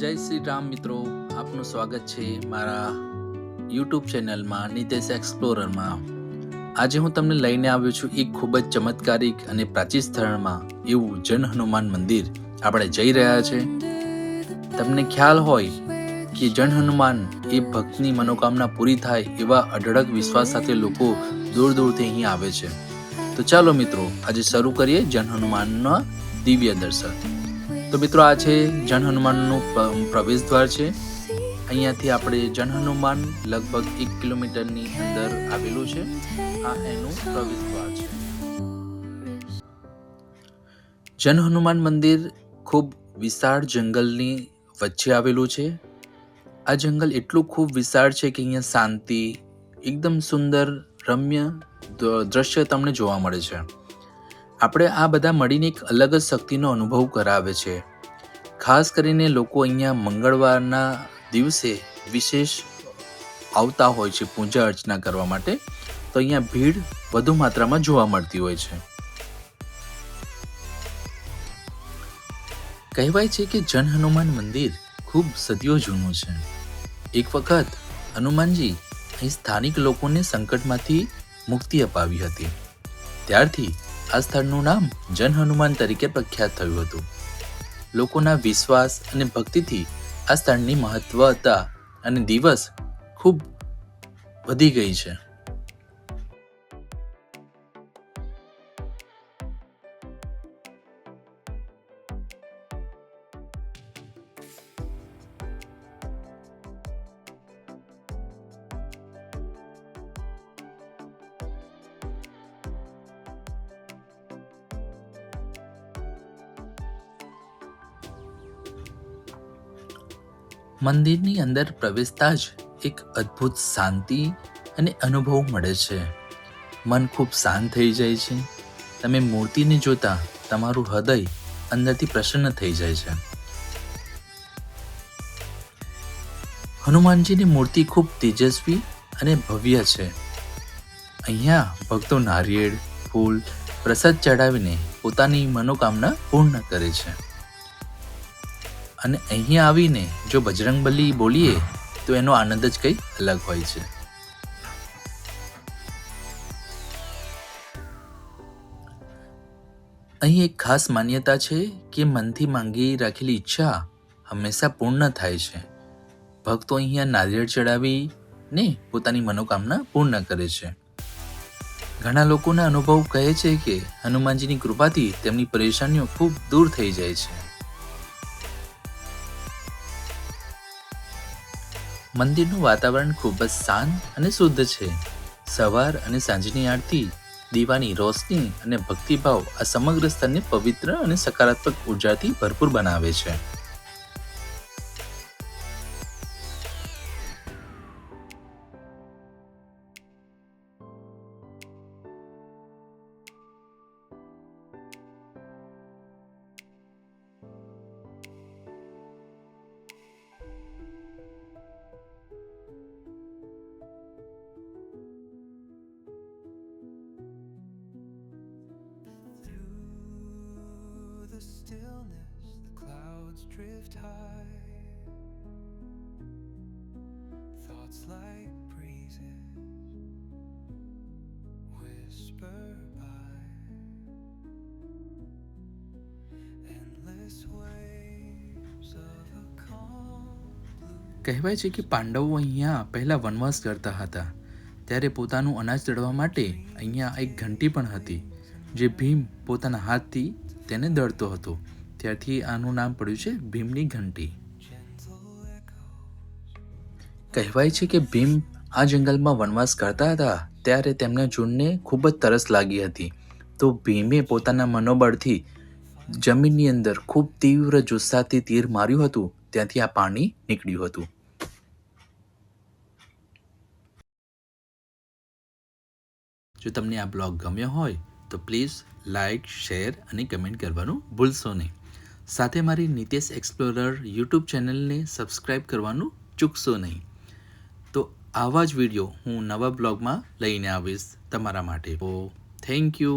જય શ્રી રામ મિત્રો, આપનું સ્વાગત છે મારા યુટ્યુબ ચેનલમાં નિતેશ એક્સપ્લોરરમાં. આજે હું તમને લઈને આવ્યો છું એક ખૂબ જ ચમત્કારિક અને પ્રાચીન સ્થળમાં એવું જન હનુમાન મંદિર આપણે જઈ રહ્યા છે. તમને ખ્યાલ હોય કે જન હનુમાન એ ભક્તની મનોકામના પૂરી થાય એવા અઢળક વિશ્વાસ સાથે લોકો દૂર દૂરથી અહીં આવે છે. તો ચાલો મિત્રો, આજે શરૂ કરીએ જન હનુમાનના દિવ્ય દર્શન. તો મિત્રો, આ છે જન હનુમાનનું પ્રવેશ દ્વાર છે. અહીંયાથી આપણે જન હનુમાન લગભગ 1 કિલોમીટરની અંદર આવેલું છે. આ એનું પ્રવેશ દ્વાર છે. જન હનુમાન મંદિર ખૂબ વિશાળ જંગલની વચ્ચે આવેલું છે. આ જંગલ એટલું ખૂબ વિશાળ છે કે અહીંયા શાંતિ, એકદમ સુંદર રમ્ય દ્રશ્ય તમને જોવા મળે છે. આપણે આ બધા મળીને એક અલગ જ શક્તિનો અનુભવ કરાવે છે. ખાસ કરીને લોકો અહીંયા મંગળવારના દિવસે વિશેષ આવતા હોય છે પૂજા અર્ચના કરવા માટે. તો અહીંયા ભીડ વધુ માત્રામાં જોવા મળતી હોય છે. કહેવાય છે કે જન હનુમાન મંદિર ખૂબ સદીઓ જૂનું છે. એક વખત હનુમાનજી અહીં સ્થાનિક લોકોને સંકટમાંથી મુક્તિ અપાવી હતી. ત્યારથી આ સ્થળનું નામ જન હનુમાન તરીકે પ્રખ્યાત થયું હતું. લોકોના વિશ્વાસ અને ભક્તિથી આ સ્થળની મહત્વતા અને દિવસ ખૂબ વધી ગઈ છે. મંદિરની અંદર પ્રવેશતા જ એક અદ્ભુત શાંતિ અને અનુભવ મળે છે. મન ખૂબ શાંત થઈ જાય છે. તમે મૂર્તિને જોતા તમારું હૃદય અંદરથી પ્રસન્ન થઈ જાય છે. હનુમાનજીની મૂર્તિ ખૂબ તેજસ્વી અને ભવ્ય છે. અહીંયા ભક્તો નારિયેળ, ફૂલ, પ્રસાદ ચડાવીને પોતાની મનોકામના પૂર્ણ કરે છે. અને અહીંયા આવીને જો બજરંગબલી બોલીએ તો એનો આનંદ જ કંઈ અલગ હોય છે. અહીં એક ખાસ માન્યતા છે કે મનથી માંગી રાખેલી ઈચ્છા હંમેશા પૂર્ણ થાય છે. ભક્તો અહીંયા નારિયેળ ચડાવીને પોતાની મનોકામના પૂર્ણ કરે છે. ઘણા લોકોના અનુભવ કહે છે કે હનુમાનજીની કૃપાથી તેમની પરેશાનીઓ ખૂબ દૂર થઈ જાય છે. મંદિરનું વાતાવરણ ખૂબ જ શાંત અને શુદ્ધ છે. સવાર અને સાંજની આરતી, દીવાની રોશની અને ભક્તિભાવ આ સમગ્ર સ્થળને પવિત્ર અને સકારાત્મક ઉર્જાથી ભરપૂર બનાવે છે. Stillness, the clouds drift high. Thoughts like breezes whisper by. Endless waves of a calm blue. કહેવાય છે કે પાંડવો અહીંયા પહેલા વનવાસ કરતા હતા ત્યારે પોતાનું અનાજ દળવા માટે અહીંયા એક ઘંટી પણ હતી, જે ભીમ પોતાના હાથથી તેને દળતો હતો. ત્યારથી આનું નામ પડ્યું છે ભીમની ઘંટી. કહેવાય છે કે ભીમ આ જંગલમાં વનવાસ કરતા હતા ત્યારે તેમના ઝૂંડને ખૂબ જ તરસ લાગી હતી. તો ભીમે પોતાના મનોબળથી જમીનની અંદર ખૂબ તીવ્ર જુસ્સાથી તીર માર્યું હતું. ત્યાંથી આ પાણી નીકળ્યું હતું. જો તમને આ બ્લોગ ગમ્યો હોય તો પ્લીઝ લાઇક, શેર અને કમેન્ટ કરવાનું ભૂલશો નહીં. સાથે મારી નિતેશ એક્સપ્લોરર યુટ્યુબ ચેનલને સબસ્ક્રાઈબ કરવાનું ચૂકશો નહીં. તો આવા જ વિડીયો હું નવા બ્લોગમાં લઈને આવીશ તમારા માટે. તો થેન્ક યુ.